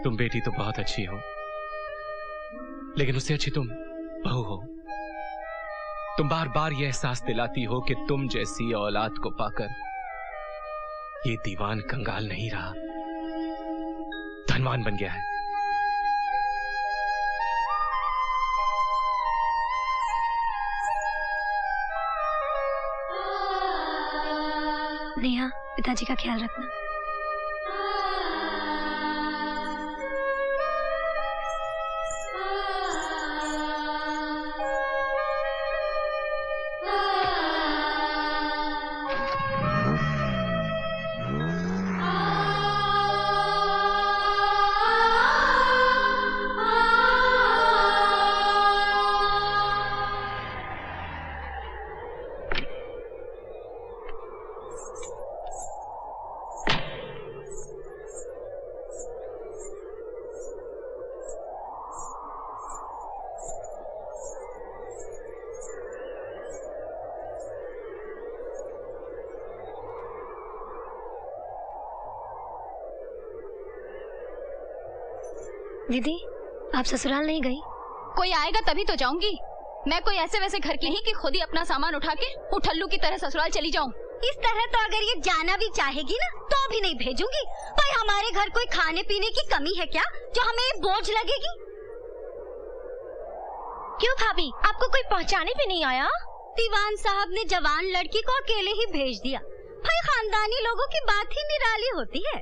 तुम बेटी तो बहुत अच्छी हो, लेकिन उससे अच्छी तुम बहू हो। तुम बार बार यह एहसास दिलाती हो कि तुम जैसी औलाद को पाकर ये दीवान कंगाल नहीं रहा, धनवान बन गया है। नेहा, पिताजी का ख्याल रखना। दीदी, आप ससुराल नहीं गई? कोई आएगा तभी तो जाऊंगी। मैं कोई ऐसे वैसे घर की नहीं कि खुद ही अपना सामान उठा के उठल्लू की तरह ससुराल चली जाऊं। इस तरह तो अगर ये जाना भी चाहेगी ना तो भी नहीं भेजूंगी। भाई हमारे घर कोई खाने पीने की कमी है क्या जो हमें ये बोझ लगेगी? क्यों भाभी, आपको कोई पहुंचाने भी नहीं आया? दीवान साहब ने जवान लड़की को अकेले ही भेज दिया। भाई खानदानी लोगों की बात ही निराली होती है।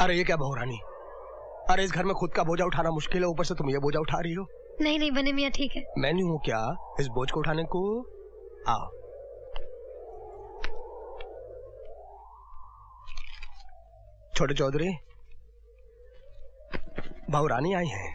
अरे ये क्या बहुरानी, अरे इस घर में खुद का बोझा उठाना मुश्किल है, ऊपर से तुम ये बोझा उठा रही हो। नहीं नहीं बने मियाँ, ठीक है। मैं नहीं हूँ क्या इस बोझ को उठाने को? आओ। छोटे चौधरी, बहुरानी आई हैं।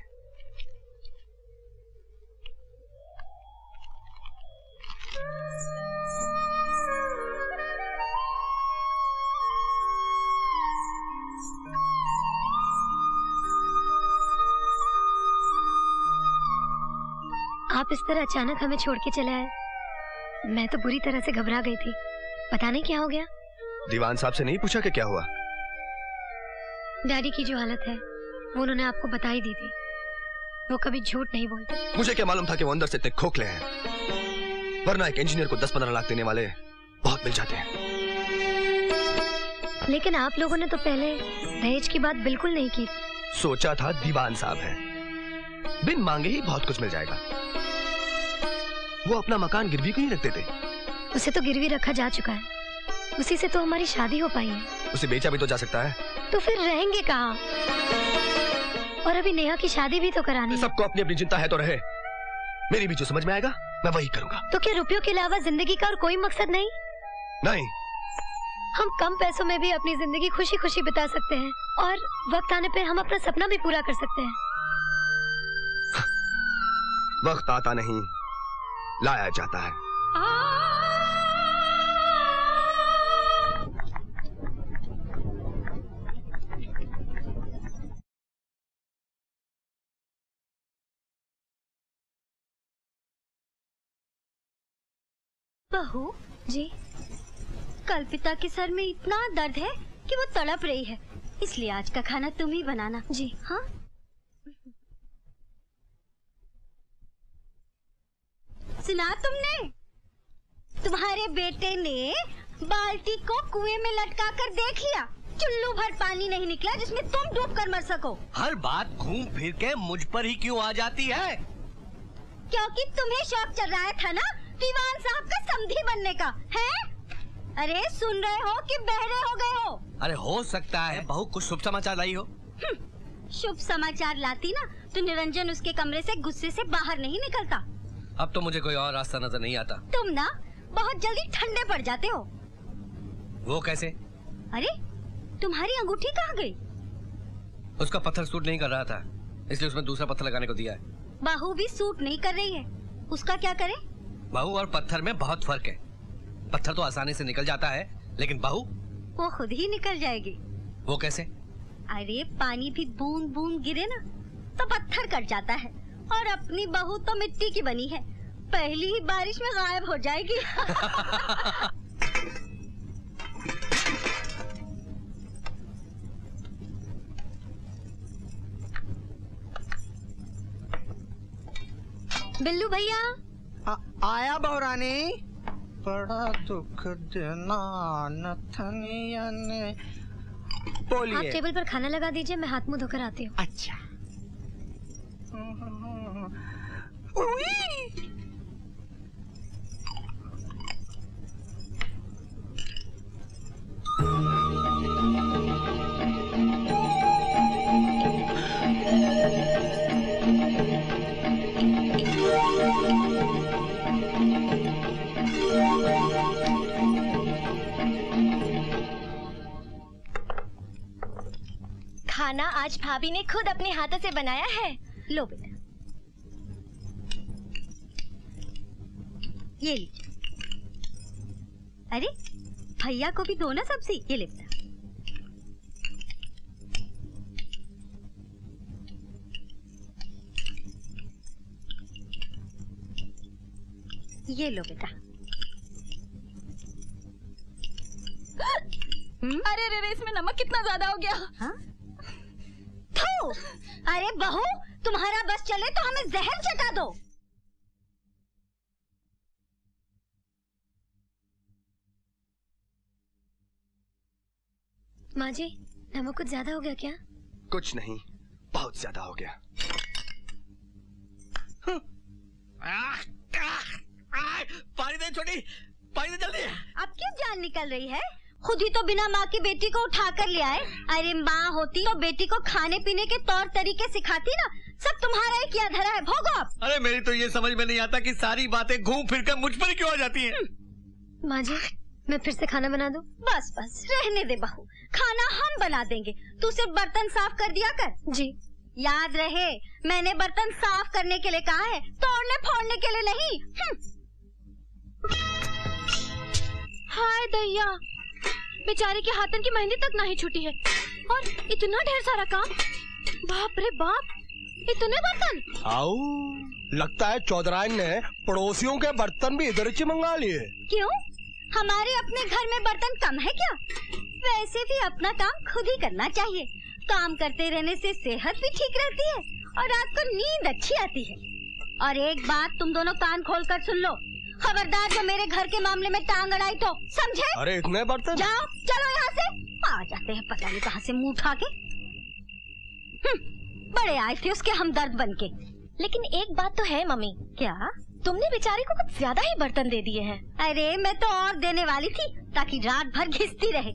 आप इस तरह अचानक हमें छोड़ के चले आए, मैं तो बुरी तरह से घबरा गई थी। पता नहीं क्या हो गया। दीवान साहब से नहीं पूछा कि क्या हुआ? डैडी की जो हालत है वो उन्होंने आपको बता ही दी थी। वो कभी झूठ नहीं बोलते। मुझे क्या मालूम था कि वो अंदर से इतने खोखले हैं, वरना एक इंजीनियर को 10-15 लाख देने वाले बहुत मिल जाते हैं। लेकिन आप लोगों ने तो पहले दहेज की बात बिल्कुल नहीं की। सोचा था दीवान साहब है, बिन मांगे ही बहुत कुछ मिल जाएगा। वो अपना मकान गिरवी क्यों नहीं रखते थे? उसे तो गिरवी रखा जा चुका है, उसी से तो हमारी शादी हो पाई है। उसे बेचा भी तो जा सकता है। तो फिर रहेंगे कहाँ? और अभी नेहा की शादी भी तो करानी है। सबको अपनी अपनी चिंता है तो रहे, मेरी भी जो समझ में आएगा मैं वही करूंगा। तो क्या रुपयों के अलावा जिंदगी का और कोई मकसद नहीं? नहीं। हम कम पैसों में भी अपनी जिंदगी खुशी खुशी बिता सकते हैं और वक्त आने पे हम अपना सपना भी पूरा कर सकते हैं। वक्त आता नहीं, लाया जाता है। बहू जी, कल्पिता के सर में इतना दर्द है कि वो तड़प रही है, इसलिए आज का खाना तुम ही बनाना। जी हाँ। सुना तुमने? तुम्हारे बेटे ने बाल्टी को कुएं में लटका कर देख लिया, चुल्लू भर पानी नहीं निकला जिसमें तुम डूब कर मर सको। हर बात घूम फिर के मुझ पर ही क्यों आ जाती है? क्योंकि तुम्हें शौक चल रहा था ना दीवान साहब का समधी बनने का, है? अरे सुन रहे हो कि बहरे हो गए हो? अरे हो सकता है बहू कुछ शुभ समाचार लाई हो। शुभ समाचार लाती ना तो निरंजन उसके कमरे से गुस्से से बाहर नहीं निकलता। अब तो मुझे कोई और रास्ता नजर नहीं आता। तुम ना बहुत जल्दी ठंडे पड़ जाते हो। वो कैसे? अरे तुम्हारी अंगूठी कहाँ गई? उसका पत्थर सूट नहीं कर रहा था, इसलिए उसमें दूसरा पत्थर लगाने को दिया है। बहू भी सूट नहीं कर रही है, उसका क्या करे? बहू और पत्थर में बहुत फर्क है। पत्थर तो आसानी से निकल जाता है, लेकिन बहू वो खुद ही निकल जाएगी। वो कैसे? अरे पानी भी बूंद बूंद गिरे ना तो पत्थर कट जाता है, और अपनी बहू तो मिट्टी की बनी है, पहली ही बारिश में गायब हो जाएगी। बिल्लू भैया आया बहुरानी। बड़ा दुख देना नथनिया ने। बोलिए। आप टेबल पर खाना लगा दीजिए, मैं हाथ मुंह धोकर आती हूँ। अच्छा। खाना आज भाभी ने खुद अपने हाथों से बनाया है। लो बेटा, ये लीजिए। अरे भैया को भी दो ना सब्जी। ये ले बेटा। ये लो बेटा। अरे रे, इसमें नमक कितना ज्यादा हो गया। हाँ? अरे बहू, तुम्हारा बस चले तो हमें जहर चटा दो। माँ जी, नमक कुछ ज्यादा हो गया क्या? कुछ नहीं, बहुत ज्यादा हो गया। पानी दे छोटी, पानी दे जल्दी। अब क्यों जान निकल रही है? खुद ही तो बिना माँ की बेटी को उठा कर ले आए। अरे माँ होती तो बेटी को खाने पीने के तौर तरीके सिखाती ना। सब तुम्हारा ही किया धरा है, भोगो आप। अरे मेरी तो ये समझ में नहीं आता कि सारी बातें घूम फिर कर मुझ पर क्यों आ जाती हैं। माँ जी, मैं फिर से खाना बना दूं? बस बस रहने दे बहू, खाना हम बना देंगे। तू सिर्फ बर्तन साफ कर दिया कर। जी। याद रहे, मैंने बर्तन साफ करने के लिए कहा है, तोड़ने फोड़ने के लिए नहीं। हाय दैया, बेचारे के हाथन की मेहंदी तक नहीं छूटी है और इतना ढेर सारा काम। बाप रे बाप, इतने बर्तन। आओ, लगता है चौधराइन ने पड़ोसियों के बर्तन भी इधर से मंगा लिए। क्यों, हमारे अपने घर में बर्तन कम है क्या? वैसे भी अपना काम खुद ही करना चाहिए। काम करते रहने से सेहत भी ठीक रहती है और रात को नींद अच्छी आती है। और एक बात तुम दोनों कान खोल कर सुन लो, खबरदार जो मेरे घर के मामले में टांग अड़ाई तो, समझे? अरे इतने बर्तन? जाओ, चलो यहाँ से। आ जाते हैं पता नहीं कहाँ से मुंह उठा के। बड़े आए थे उसके हमदर्द बनके। लेकिन एक बात तो है मम्मी। क्या? तुमने बेचारे को कुछ ज्यादा ही बर्तन दे दिए हैं। अरे मैं तो और देने वाली थी ताकि रात भर घिसती रहे।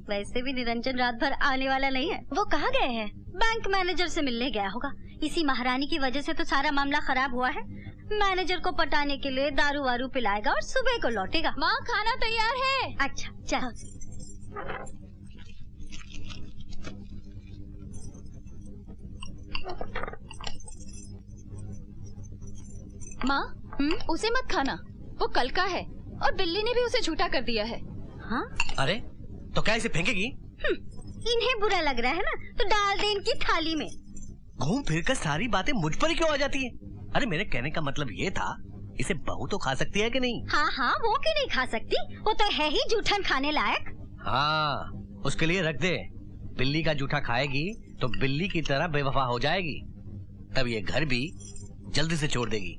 वैसे भी निरंजन रात भर आने वाला नहीं है। वो कहाँ गए हैं? बैंक मैनेजर से मिलने गया होगा। इसी महारानी की वजह से तो सारा मामला खराब हुआ है। मैनेजर को पटाने के लिए दारू वारू पिलाएगा और सुबह को लौटेगा। माँ, खाना तैयार है। अच्छा चल। माँ, उसे मत खाना, वो कल का है और बिल्ली ने भी उसे झूठा कर दिया है। हाँ? अरे तो क्या इसे फेंकेगी? इन्हें बुरा लग रहा है ना, तो डाल दे इनकी थाली में। घूम फिर कर सारी बातें मुझ पर ही क्यों आ जाती है? अरे मेरे कहने का मतलब ये था, इसे बहू तो खा सकती है कि नहीं? हाँ हाँ, वो क्यों नहीं खा सकती, वो तो है ही जूठन खाने लायक। हाँ, उसके लिए रख दे। बिल्ली का जूठा खाएगी तो बिल्ली की तरह बेवफा हो जाएगी, तब ये घर भी जल्दी से छोड़ देगी।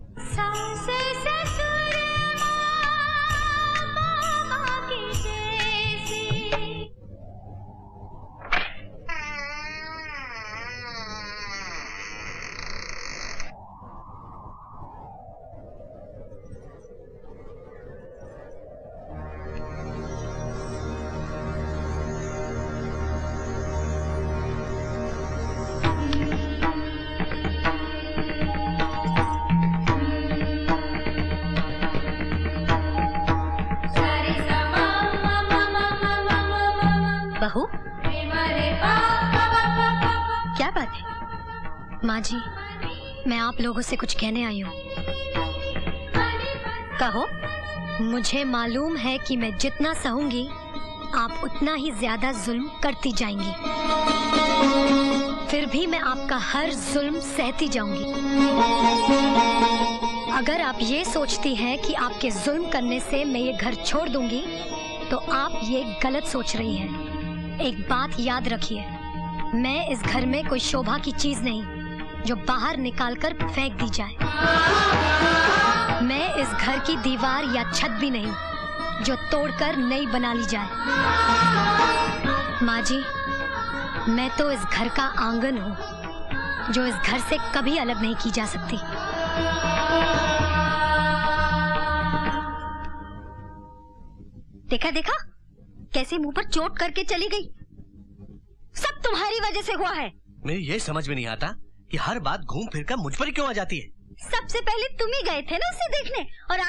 बहू, क्या बात है? माँ जी, मैं आप लोगों से कुछ कहने आई हूँ। कहो। मुझे मालूम है कि मैं जितना सहूंगी आप उतना ही ज्यादा जुल्म करती जाएंगी, फिर भी मैं आपका हर जुल्म सहती जाऊंगी। अगर आप ये सोचती हैं कि आपके जुल्म करने से मैं ये घर छोड़ दूंगी तो आप ये गलत सोच रही हैं। एक बात याद रखिए, मैं इस घर में कोई शोभा की चीज नहीं जो बाहर निकालकर फेंक दी जाए। मैं इस घर की दीवार या छत भी नहीं जो तोड़कर नई बना ली जाए। माँ जी, मैं तो इस घर का आंगन हूँ जो इस घर से कभी अलग नहीं की जा सकती। देखा देखा कैसे मुंह पर चोट करके चली गई। सब तुम्हारी वजह से हुआ है। मेरी ये समझ में नहीं आता कि हर बात घूम फिर कर मुझ पर ही क्यों आ जाती है। सबसे पहले तुम ही गए थे ना उसे देखने, और